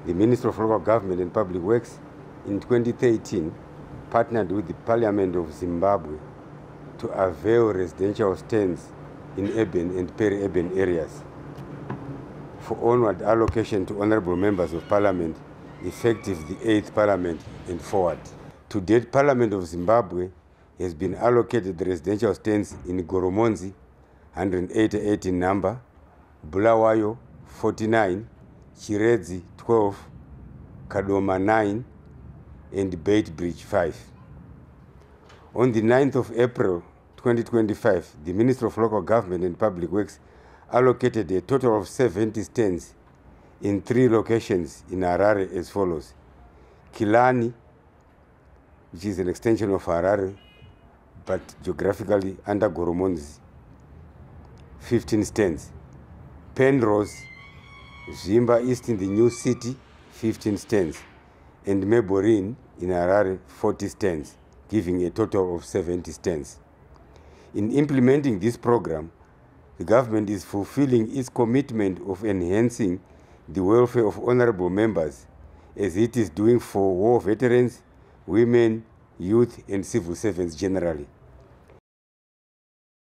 the Ministry of Local Government and Public Works in 2013 partnered with the Parliament of Zimbabwe to avail residential stands in urban and peri-urban areas for onward allocation to honorable members of Parliament effective the 8th Parliament and forward. To date, Parliament of Zimbabwe has been allocated the residential stands in Goromonzi, 188 in number, Bulawayo, 49, Chiredzi, 12, Kadoma, 9, and Beit Bridge, 5. On the 9th of April 2025, the Ministry of Local Government and Public Works allocated a total of 70 stands in 3 locations in Harare as follows: Kilani, which is an extension of Harare, but geographically under Goromonzi, 15 stands. Penrose, Zimba East in the New City, 15 stands. And Meborin in Harare, 40 stands, giving a total of 70 stands. In implementing this program, the government is fulfilling its commitment of enhancing the welfare of honorable members, as it is doing for war veterans, women, youth, and civil servants generally.